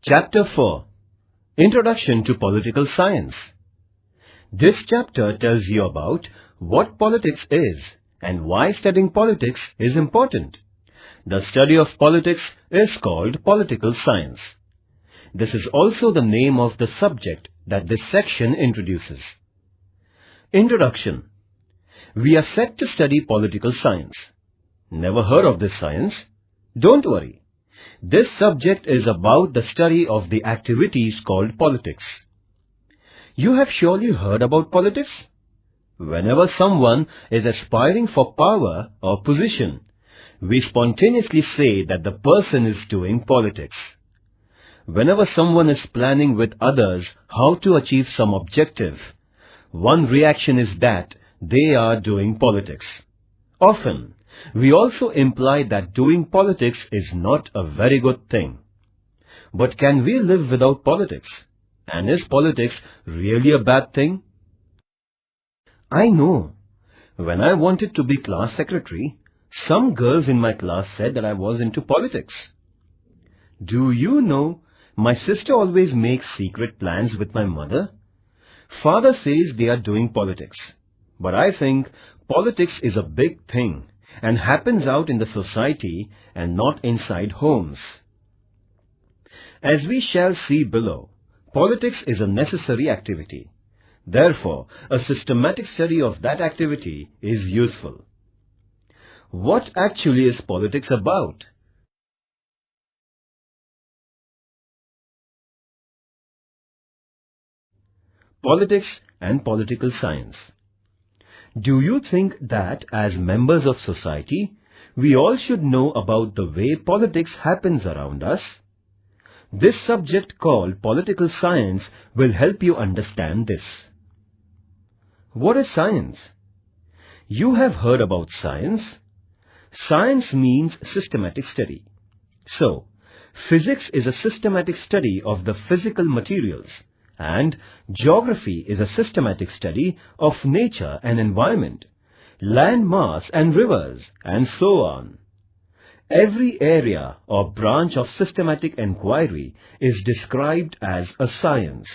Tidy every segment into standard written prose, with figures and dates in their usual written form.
Chapter 4 Introduction to Political Science. This chapter tells you about what politics is and why studying politics is important. The study of politics is called political science. This is also the name of the subject that this section introduces. Introduction. We are set to study political science. Never heard of this science? Don't worry. This subject is about the study of the activities called politics. You have surely heard about politics. Whenever someone is aspiring for power or position, we spontaneously say that the person is doing politics. Whenever someone is planning with others how to achieve some objective, one reaction is that they are doing politics. Often, we also imply that doing politics is not a very good thing. But can we live without politics? And is politics really a bad thing? I know. When I wanted to be class secretary, some girls in my class said that I was into politics. Do you know, my sister always makes secret plans with my mother. Father says they are doing politics. But I think politics is a big thing and happens out in the society and not inside homes. As we shall see below, politics is a necessary activity. Therefore, a systematic study of that activity is useful. What actually is politics about? Politics and political science. Do you think that as members of society, we all should know about the way politics happens around us? This subject called political science will help you understand this. What is science? You have heard about science. Science means systematic study. So, physics is a systematic study of the physical materials, and geography is a systematic study of nature and environment, land mass and rivers, and so on. Every area or branch of systematic inquiry is described as a science.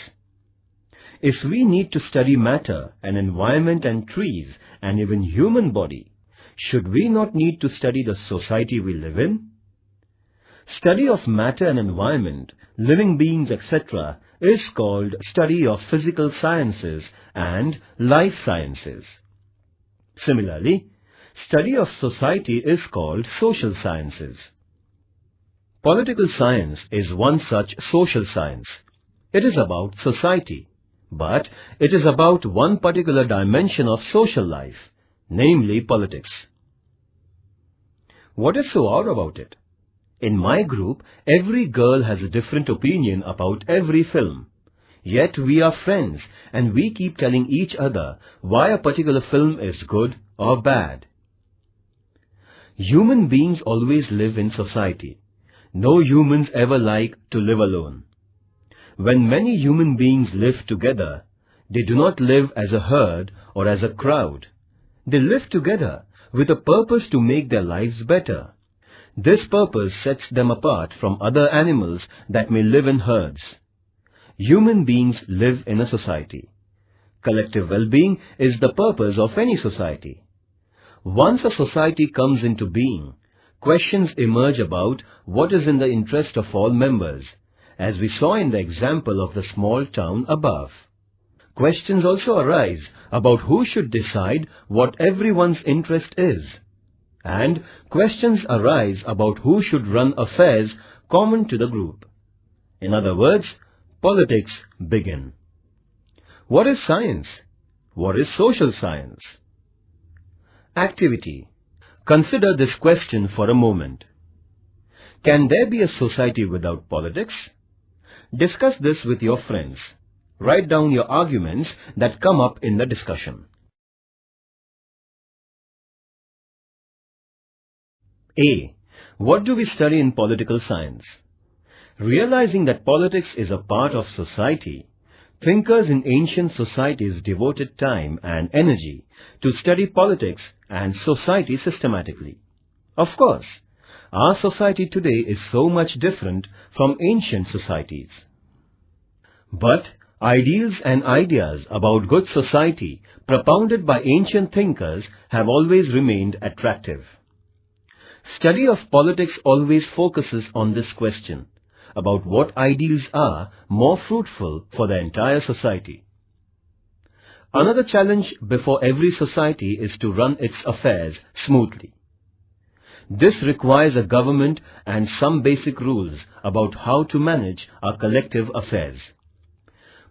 If we need to study matter and environment and trees and even human body, should we not need to study the society we live in? Study of matter and environment, living beings, etc. is called study of physical sciences and life sciences. Similarly, study of society is called social sciences. Political science is one such social science. It is about society, but it is about one particular dimension of social life, namely politics. What is so odd about it? In my group, every girl has a different opinion about every film. Yet we are friends and we keep telling each other why a particular film is good or bad. Human beings always live in society. No humans ever like to live alone. When many human beings live together, they do not live as a herd or as a crowd. They live together with a purpose to make their lives better. This purpose sets them apart from other animals that may live in herds. Human beings live in a society. Collective well-being is the purpose of any society. Once a society comes into being, questions emerge about what is in the interest of all members, as we saw in the example of the small town above. Questions also arise about who should decide what everyone's interest is. And questions arise about who should run affairs common to the group. In other words, politics begin. What is science? What is social science? Activity. Consider this question for a moment. Can there be a society without politics? Discuss this with your friends. Write down your arguments that come up in the discussion. A. What do we study in political science? Realizing that politics is a part of society, thinkers in ancient societies devoted time and energy to study politics and society systematically. Of course, our society today is so much different from ancient societies. But ideals and ideas about good society propounded by ancient thinkers have always remained attractive. Study of politics always focuses on this question about what ideals are more fruitful for the entire society. Another challenge before every society is to run its affairs smoothly. This requires a government and some basic rules about how to manage our collective affairs.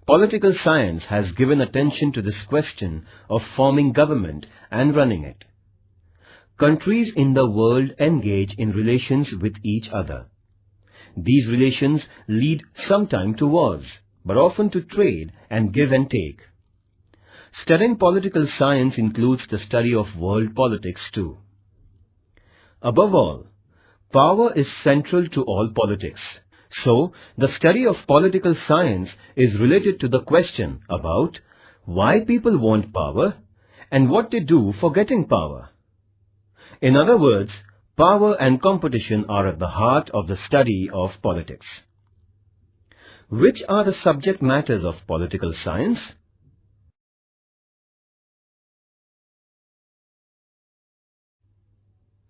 Political science has given attention to this question of forming government and running it. Countries in the world engage in relations with each other. These relations lead sometimes to wars, but often to trade and give and take. Studying political science includes the study of world politics too. Above all, power is central to all politics. So, the study of political science is related to the question about why people want power and what they do for getting power. In other words, power and competition are at the heart of the study of politics. Which are the subject matters of political science?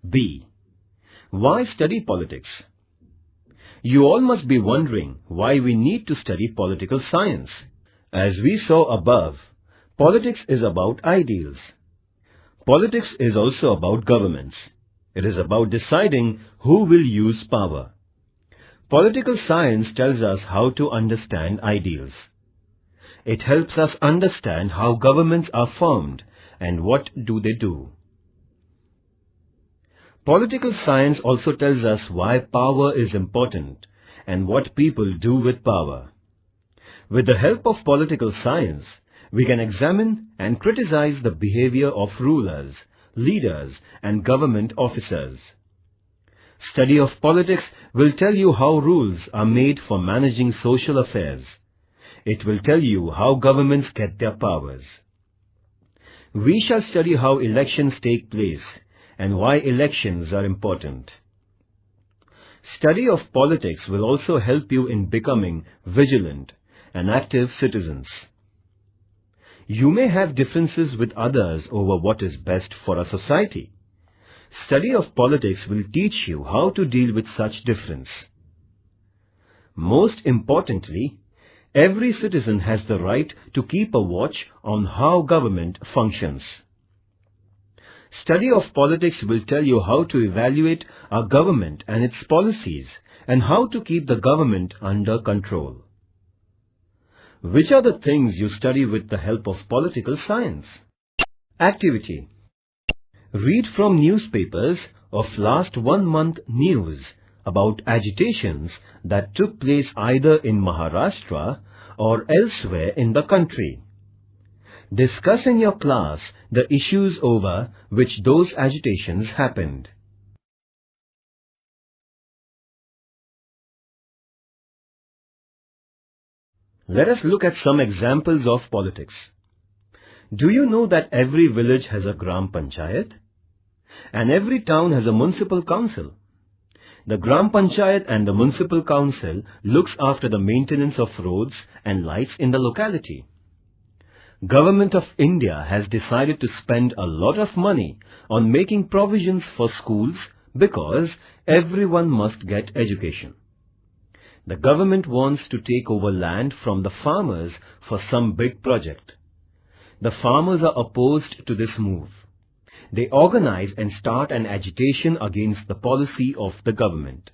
B. Why study politics? You all must be wondering why we need to study political science. As we saw above, politics is about ideals. Politics is also about governments. It is about deciding who will use power. Political science tells us how to understand ideals. It helps us understand how governments are formed and what do they do. Political science also tells us why power is important and what people do with power. With the help of political science, we can examine and criticize the behavior of rulers, leaders, and government officers. Study of politics will tell you how rules are made for managing social affairs. It will tell you how governments get their powers. We shall study how elections take place and why elections are important. Study of politics will also help you in becoming vigilant and active citizens. You may have differences with others over what is best for a society. Study of politics will teach you how to deal with such difference. Most importantly, every citizen has the right to keep a watch on how government functions. Study of politics will tell you how to evaluate our government and its policies and how to keep the government under control. Which are the things you study with the help of political science? Activity. Read from newspapers of last 1 month news about agitations that took place either in Maharashtra or elsewhere in the country. Discuss in your class the issues over which those agitations happened. Let us look at some examples of politics. Do you know that every village has a Gram Panchayat? And every town has a municipal council? The Gram Panchayat and the municipal council looks after the maintenance of roads and lights in the locality. Government of India has decided to spend a lot of money on making provisions for schools because everyone must get education. The government wants to take over land from the farmers for some big project. The farmers are opposed to this move. They organize and start an agitation against the policy of the government.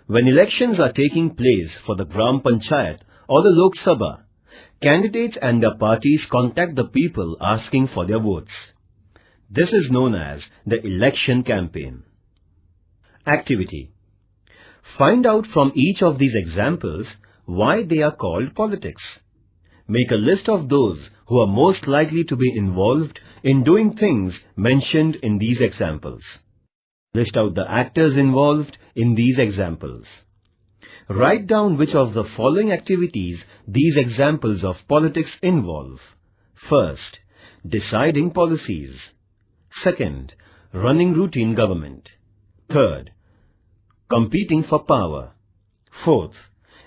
When elections are taking place for the Gram Panchayat or the Lok Sabha, candidates and their parties contact the people asking for their votes. This is known as the election campaign. Activity. Find out from each of these examples why they are called politics. Make a list of those who are most likely to be involved in doing things mentioned in these examples. List out the actors involved in these examples. Write down which of the following activities these examples of politics involve. First, deciding policies. Second, running routine government. Third, competing for power. Fourth,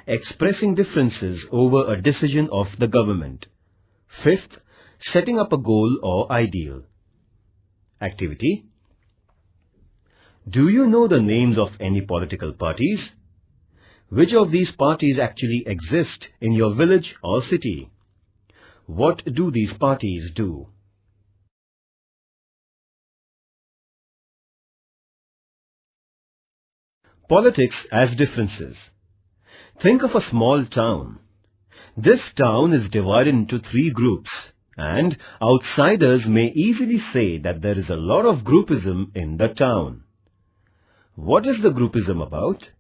expressing differences over a decision of the government. Fifth, setting up a goal or ideal. Activity. Do you know the names of any political parties? Which of these parties actually exist in your village or city? What do these parties do? Politics as differences. Think of a small town. This town is divided into 3 groups, and outsiders may easily say that there is a lot of groupism in the town. What is the groupism about?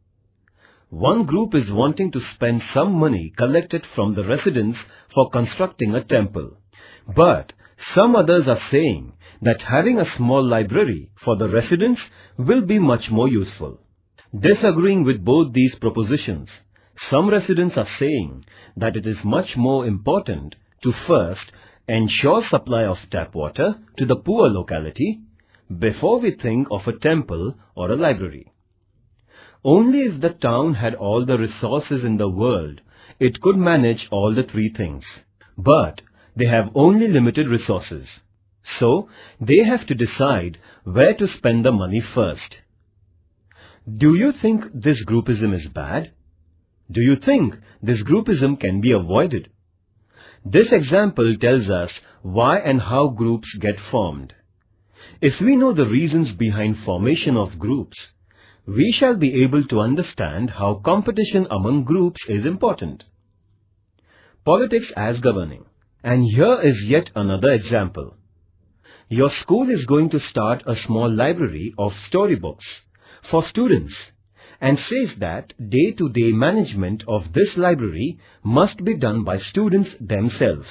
One group is wanting to spend some money collected from the residents for constructing a temple. But some others are saying that having a small library for the residents will be much more useful. Disagreeing with both these propositions, some residents are saying that it is much more important to first ensure supply of tap water to the poor locality before we think of a temple or a library. Only if the town had all the resources in the world, it could manage all the 3 things. But they have only limited resources. So they have to decide where to spend the money first. Do you think this groupism is bad? Do you think this groupism can be avoided? This example tells us why and how groups get formed. If we know the reasons behind formation of groups, we shall be able to understand how competition among groups is important. Politics as governing. And here is yet another example. Your school is going to start a small library of storybooks for students and says that day-to-day management of this library must be done by students themselves.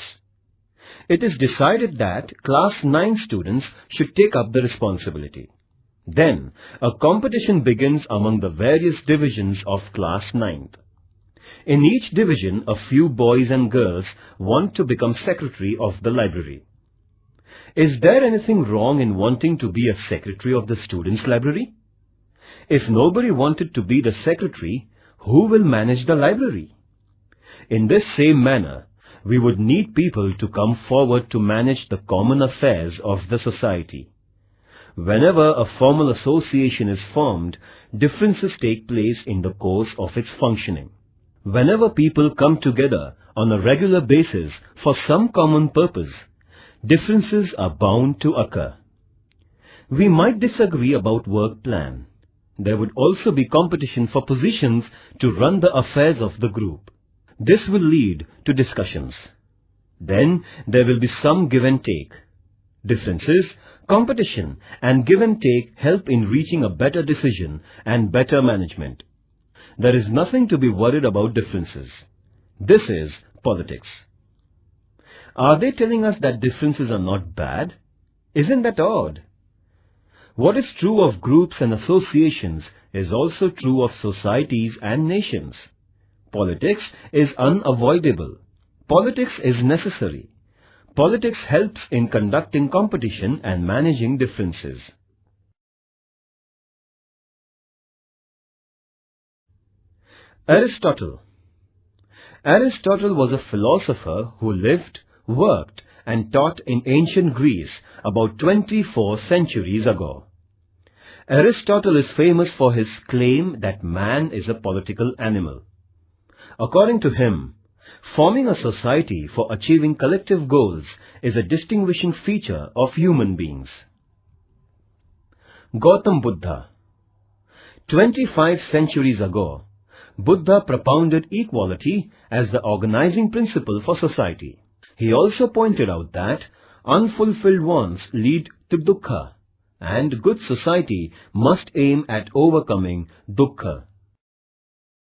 It is decided that Class 9 students should take up the responsibility. Then, a competition begins among the various divisions of Class 9th. In each division, a few boys and girls want to become secretary of the library. Is there anything wrong in wanting to be a secretary of the students' library? If nobody wanted to be the secretary, who will manage the library? In this same manner, we would need people to come forward to manage the common affairs of the society. Whenever a formal association is formed, differences take place in the course of its functioning. Whenever people come together on a regular basis for some common purpose, differences are bound to occur. We might disagree about work plan. There would also be competition for positions to run the affairs of the group. This will lead to discussions. Then there will be some give and take. Differences, competition and give and take help in reaching a better decision and better management. There is nothing to be worried about differences. This is politics. Are they telling us that differences are not bad? Isn't that odd? What is true of groups and associations is also true of societies and nations. Politics is unavoidable. Politics is necessary. Politics helps in conducting competition and managing differences. Aristotle. Aristotle was a philosopher who lived, worked, and taught in ancient Greece about 24 centuries ago. Aristotle is famous for his claim that man is a political animal. According to him, forming a society for achieving collective goals is a distinguishing feature of human beings. Gautam Buddha. 25 centuries ago, Buddha propounded equality as the organizing principle for society. He also pointed out that unfulfilled wants lead to dukkha, and good society must aim at overcoming dukkha.